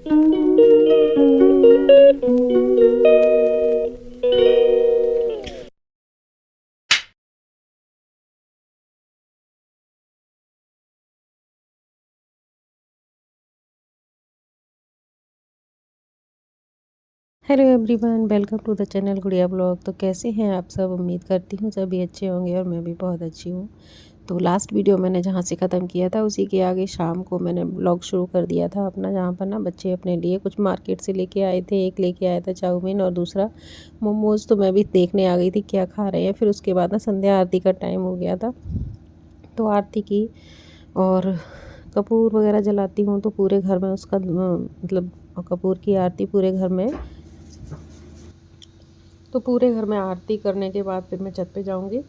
Hello everyone, welcome to the channel Gudiya blog. तो कैसे हैं आप सब? उम्मीद करती हूँ सभी अच्छे होंगे और मैं भी बहुत अच्छी हूँ। तो लास्ट वीडियो मैंने जहाँ से ख़त्म किया था उसी के आगे शाम को मैंने ब्लॉग शुरू कर दिया था अपना, जहाँ पर ना बच्चे अपने लिए कुछ मार्केट से लेके आए थे। एक लेके आया था चाउमीन और दूसरा मोमोज़। तो मैं भी देखने आ गई थी क्या खा रहे हैं। फिर उसके बाद ना संध्या आरती का टाइम हो गया था, तो आरती की और कपूर वगैरह जलाती हूँ तो पूरे घर में उसका मतलब कपूर की आरती पूरे घर में, तो पूरे घर में आरती करने के बाद फिर मैं छत पे जाऊंगी,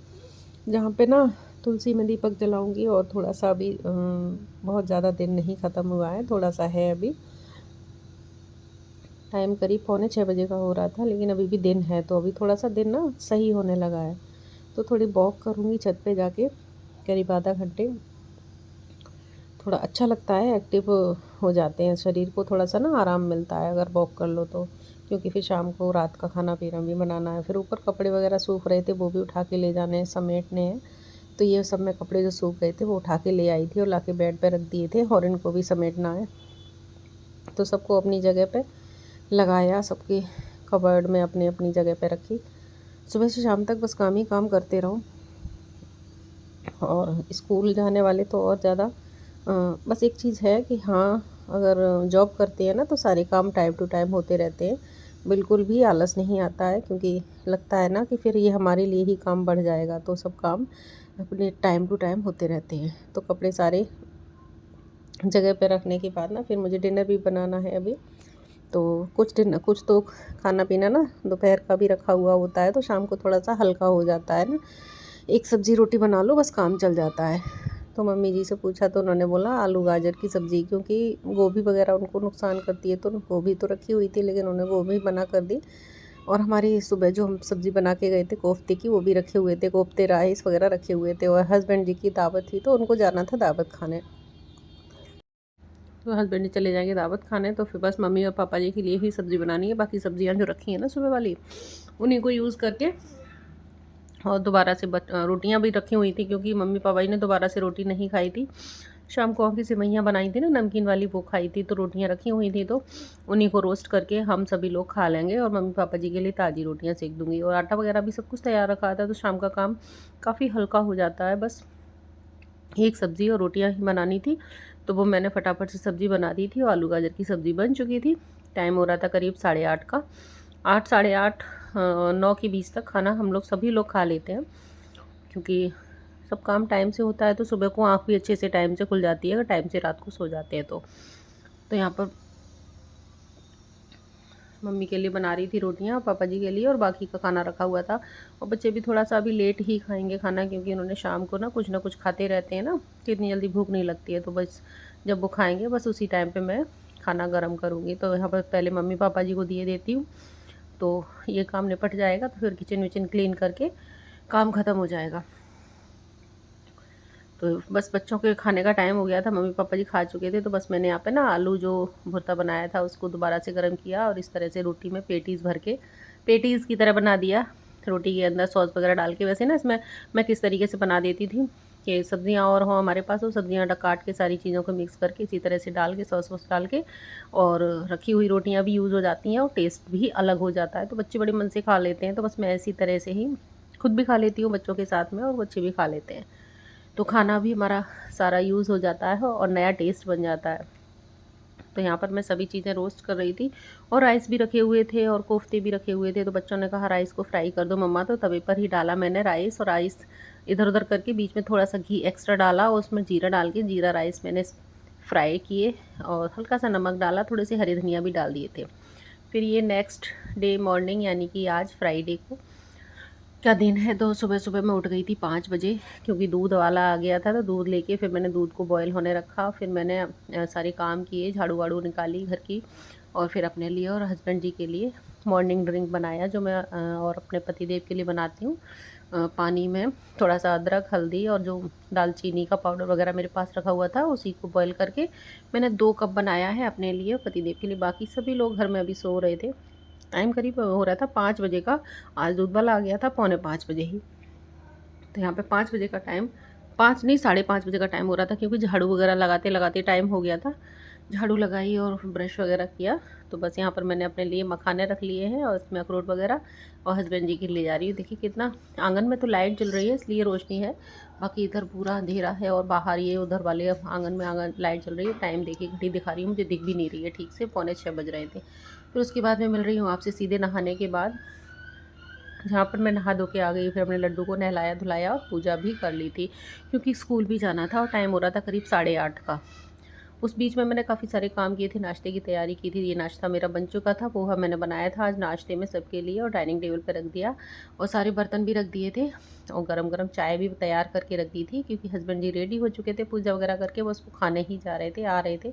जहाँ पे ना तुलसी में दीपक जलाऊंगी। और थोड़ा सा अभी बहुत ज़्यादा दिन नहीं ख़त्म हुआ है, थोड़ा सा है अभी। टाइम करीब 5:45 का हो रहा था, लेकिन अभी भी दिन है, तो अभी थोड़ा सा दिन ना सही होने लगा है। तो थोड़ी वॉक करूँगी छत पे जाके, करीब आधा घंटे। थोड़ा अच्छा लगता है, एक्टिव हो जाते हैं, शरीर को थोड़ा सा ना आराम मिलता है अगर वॉक कर लो तो। क्योंकि फिर शाम को रात का खाना पीना भी बनाना है, फिर ऊपर कपड़े वगैरह सूख रहे थे वो भी उठा के ले जाने हैं, समेटने हैं। तो ये सब मैं कपड़े जो सूख गए थे वो उठा के ले आई थी और लाके बेड पे रख दिए थे, और इनको भी समेटना है। तो सबको अपनी जगह पे लगाया, सबकी कबर्ड में अपनी अपनी जगह पे रखी। सुबह से शाम तक बस काम ही काम करते रहो। और स्कूल जाने वाले तो और ज़्यादा। बस एक चीज़ है कि हाँ, अगर जॉब करते हैं ना तो सारे काम टाइम टू टाइम होते रहते हैं, बिल्कुल भी आलस नहीं आता है। क्योंकि लगता है ना कि फिर ये हमारे लिए ही काम बढ़ जाएगा, तो सब काम अपने टाइम टू टाइम होते रहते हैं। तो कपड़े सारे जगह पे रखने के बाद ना फिर मुझे डिनर भी बनाना है अभी। तो कुछ तो खाना पीना ना दोपहर का भी रखा हुआ होता है, तो शाम को थोड़ा सा हल्का हो जाता है ना। एक सब्ज़ी रोटी बना लो, बस काम चल जाता है। तो मम्मी जी से पूछा तो उन्होंने बोला आलू गाजर की सब्ज़ी, क्योंकि गोभी वगैरह उनको नुकसान करती है। तो गोभी तो रखी हुई थी, लेकिन उन्होंने गोभी मना कर दी। और हमारी सुबह जो हम सब्ज़ी बना के गए थे कोफ्ते की, वो भी रखे हुए थे, कोफ्ते राइस वगैरह रखे हुए थे। और हस्बैंड जी की दावत थी, तो उनको जाना था दावत खाने। तो हस्बैंड जी चले जाएंगे दावत खाने, तो फिर बस मम्मी और पापा जी के लिए ही सब्ज़ी बनानी है। बाकी सब्जियां जो रखी हैं ना सुबह वाली, उन्हीं को यूज़ करके। और दोबारा से रोटियां भी रखी हुई थी, क्योंकि मम्मी पापा जी ने दोबारा से रोटी नहीं खाई थी। शाम को की सेवइयाँ बनाई थी ना नमकीन वाली, वो खाई थी। तो रोटियां रखी हुई थी, तो उन्हीं को रोस्ट करके हम सभी लोग खा लेंगे। और मम्मी पापा जी के लिए ताज़ी रोटियां सेक दूंगी। और आटा वगैरह भी सब कुछ तैयार रखा था, तो शाम का काम काफ़ी हल्का हो जाता है। बस एक सब्ज़ी और रोटियां ही बनानी थी, तो वो मैंने फटाफट से सब्ज़ी बना दी थी और आलू गाजर की सब्ज़ी बन चुकी थी। टाइम हो रहा था करीब 8:30 का। 8 साढ़े 8 9 के बीच तक खाना हम लोग सभी लोग खा लेते हैं। क्योंकि सब काम टाइम से होता है, तो सुबह को आँख भी अच्छे से टाइम से खुल जाती है अगर टाइम से रात को सो जाते हैं तो यहाँ पर मम्मी के लिए बना रही थी रोटियाँ, पापा जी के लिए, और बाकी का खाना रखा हुआ था। और बच्चे भी थोड़ा सा अभी लेट ही खाएंगे खाना, क्योंकि उन्होंने शाम को ना कुछ खाते रहते हैं ना, तो इतनी जल्दी भूख नहीं लगती है। तो बस जब वो खाएंगे बस उसी टाइम पे मैं खाना गर्म करूँगी। तो यहाँ पर पहले मम्मी पापा जी को दिए देती हूँ, तो ये काम निपट जाएगा, तो फिर किचन विचन क्लीन करके काम ख़त्म हो जाएगा। तो बस बच्चों के खाने का टाइम हो गया था, मम्मी पापा जी खा चुके थे। तो बस मैंने यहाँ पे ना आलू जो भुर्ता बनाया था उसको दोबारा से गर्म किया, और इस तरह से रोटी में पेटीज़ भर के पेटीज़ की तरह बना दिया, रोटी के अंदर सॉस वगैरह डाल के। वैसे ना इसमें मैं किस तरीके से बना देती थी कि सब्जियां और हों हमारे पास, वो सब्जियां काट के सारी चीज़ों को मिक्स करके इसी तरह से डाल के सॉस वॉस डाल के, और रखी हुई रोटियां भी यूज़ हो जाती हैं और टेस्ट भी अलग हो जाता है। तो बच्चे बड़े मन से खा लेते हैं। तो बस मैं इसी तरह से ही खुद भी खा लेती हूँ बच्चों के साथ में, और बच्चे भी खा लेते हैं। तो खाना भी हमारा सारा यूज़ हो जाता है और नया टेस्ट बन जाता है। तो यहाँ पर मैं सभी चीज़ें रोस्ट कर रही थी, और राइस भी रखे हुए थे और कोफ्ते भी रखे हुए थे। तो बच्चों ने कहा राइस को फ्राई कर दो मम्मा, तो तवे पर ही डाला मैंने राइस, और राइस इधर उधर करके बीच में थोड़ा सा घी एक्स्ट्रा डाला, और उसमें जीरा डाल के जीरा राइस मैंने फ्राई किए, और हल्का सा नमक डाला, थोड़े से हरी धनिया भी डाल दिए थे। फिर ये नेक्स्ट डे मॉर्निंग, यानी कि आज फ्राइडे को का दिन है, तो सुबह सुबह मैं उठ गई थी 5 बजे, क्योंकि दूध वाला आ गया था। तो दूध लेके फिर मैंने दूध को बॉयल होने रखा। फिर मैंने सारे काम किए, झाड़ू वाड़ू निकाली घर की, और फिर अपने लिए और हस्बैंड जी के लिए मॉर्निंग ड्रिंक बनाया, जो मैं और अपने पति देव के लिए बनाती हूँ। पानी में थोड़ा सा अदरक, हल्दी और जो दालचीनी का पाउडर वगैरह मेरे पास रखा हुआ था उसी को बॉईल करके मैंने 2 कप बनाया है अपने लिए और पतिदेव के लिए। बाकी सभी लोग घर में अभी सो रहे थे। टाइम करीब हो रहा था 5 बजे का। आज दूध वाला आ गया था 4:45 बजे ही। तो यहाँ पे 5 बजे का टाइम, 5 नहीं 5:30 बजे का टाइम हो रहा था, क्योंकि झाड़ू वगैरह लगाते लगाते टाइम हो गया था। झाड़ू लगाई और ब्रश वगैरह किया। तो बस यहाँ पर मैंने अपने लिए मखाने रख लिए हैं और इसमें अखरोट वगैरह, और हस्बैंड जी के लिए जा रही हूँ। देखिए कितना, आंगन में तो लाइट जल रही है इसलिए रोशनी है, बाकी इधर पूरा अंधेरा है और बाहर ये उधर वाले आंगन में लाइट जल रही है। टाइम देखिए, घड़ी दिखा रही हूँ, मुझे दिख भी नहीं रही है ठीक से, 5:45 बज रहे थे। फिर उसके बाद मैं मिल रही हूँ आपसे सीधे नहाने के बाद, जहाँ पर मैं नहा धो के आ गई। फिर अपने लड्डू को नहलाया धुलाया और पूजा भी कर ली थी, क्योंकि स्कूल भी जाना था और टाइम हो रहा था करीब 8:30 का। उस बीच में मैंने काफ़ी सारे काम किए थे, नाश्ते की तैयारी की थी। ये नाश्ता मेरा बन चुका था, पोहा मैंने बनाया था आज नाश्ते में सबके लिए और डाइनिंग टेबल पर रख दिया, और सारे बर्तन भी रख दिए थे और गरम गरम चाय भी तैयार करके रख दी थी, क्योंकि हस्बैंड जी रेडी हो चुके थे पूजा वगैरह करके, बस वो खाने ही जा रहे थे, आ रहे थे।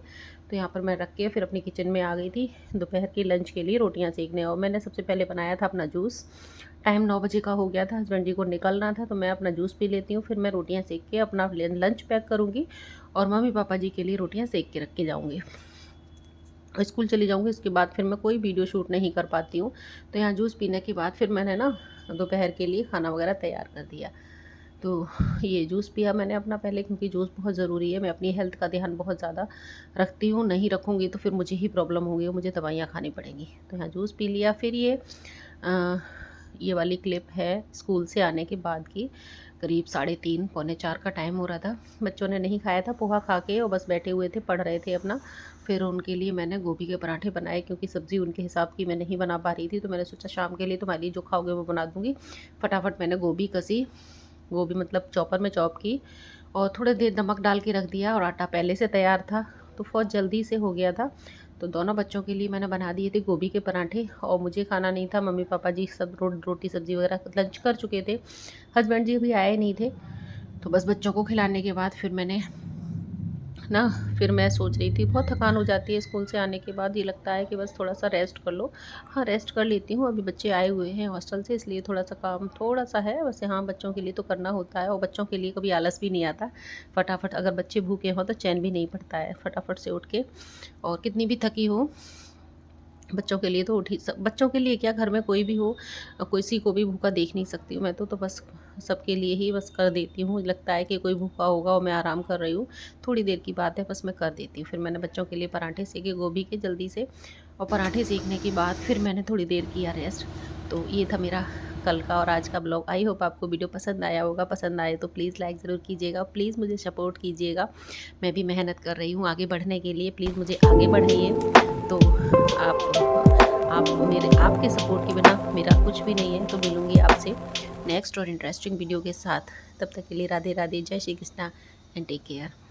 तो यहाँ पर मैं रख के फिर अपनी किचन में आ गई थी दोपहर के लंच के लिए रोटियाँ सेकने। और मैंने सबसे पहले बनाया था अपना जूस। टाइम 9 बजे का हो गया था, हस्बैंड जी को निकलना था, तो मैं अपना जूस पी लेती हूँ, फिर मैं रोटियाँ सेक के अपना लंच पैक करूँगी और मम्मी पापा जी के लिए रोटियाँ सेक के रख के जाऊँगी। स्कूल चली जाऊँगी, उसके बाद फिर मैं कोई वीडियो शूट नहीं कर पाती हूँ। तो यहाँ जूस पीने के बाद फिर मैंने ना दोपहर के लिए खाना वगैरह तैयार कर दिया। तो ये जूस पिया मैंने अपना पहले, क्योंकि जूस बहुत ज़रूरी है। मैं अपनी हेल्थ का ध्यान बहुत ज़्यादा रखती हूँ, नहीं रखूँगी तो फिर मुझे ही प्रॉब्लम होगी और मुझे दवाइयाँ खानी पड़ेंगी। तो यहाँ जूस पी लिया। फिर ये वाली क्लिप है स्कूल से आने के बाद की, करीब 3:30 पौने 4 का टाइम हो रहा था। बच्चों ने नहीं खाया था, पोहा खा के और बस बैठे हुए थे, पढ़ रहे थे अपना। फिर उनके लिए मैंने गोभी के पराठे बनाए, क्योंकि सब्ज़ी उनके हिसाब की मैं नहीं बना पा रही थी। तो मैंने सोचा शाम के लिए तुम्हारे लिए जो खाओगे वो बना दूँगी। फटाफट मैंने गोभी कसी, गोभी मतलब चॉपर में चॉप की, और थोड़ी देर नमक डाल के रख दिया, और आटा पहले से तैयार था तो बहुत जल्दी से हो गया था। तो दोनों बच्चों के लिए मैंने बना दिए थे गोभी के पराठे, और मुझे खाना नहीं था। मम्मी पापा जी सब रोटी सब्ज़ी वगैरह लंच कर चुके थे, हस्बैंड जी भी आए नहीं थे। तो बस बच्चों को खिलाने के बाद फिर मैं सोच रही थी, बहुत थकान हो जाती है स्कूल से आने के बाद, ये लगता है कि बस थोड़ा सा रेस्ट कर लो। हाँ, रेस्ट कर लेती हूँ, अभी बच्चे आए हुए हैं हॉस्टल से, इसलिए थोड़ा सा काम थोड़ा सा है वैसे। हाँ, बच्चों के लिए तो करना होता है, और बच्चों के लिए कभी आलस भी नहीं आता। फटाफट अगर बच्चे भूखे हों तो चैन भी नहीं पड़ता है, फटाफट से उठ के, और कितनी भी थकी हो बच्चों के लिए तो उठी, बच्चों के लिए क्या, घर में कोई भी हो, किसी को भी भूखा देख नहीं सकती हूँ मैं तो बस सबके लिए ही बस कर देती हूँ। लगता है कि कोई भूखा होगा और मैं आराम कर रही हूँ, थोड़ी देर की बात है, बस मैं कर देती हूँ। फिर मैंने बच्चों के लिए पराठे सेके गोभी के जल्दी से, और पराठे सेकने के बाद फिर मैंने थोड़ी देर किया रेस्ट। तो ये था मेरा कल का और आज का ब्लॉग। आई होप आपको वीडियो पसंद आया होगा। पसंद आए तो प्लीज़ लाइक ज़रूर कीजिएगा, प्लीज़ मुझे सपोर्ट कीजिएगा। मैं भी मेहनत कर रही हूँ आगे बढ़ने के लिए, प्लीज़ मुझे आगे बढ़ाइए। तो आपके सपोर्ट के बिना मेरा कुछ भी नहीं है। तो मिलूँगी आपसे नेक्स्ट और इंटरेस्टिंग वीडियो के साथ। तब तक के लिए राधे राधे, जय Shri Krishna and take care.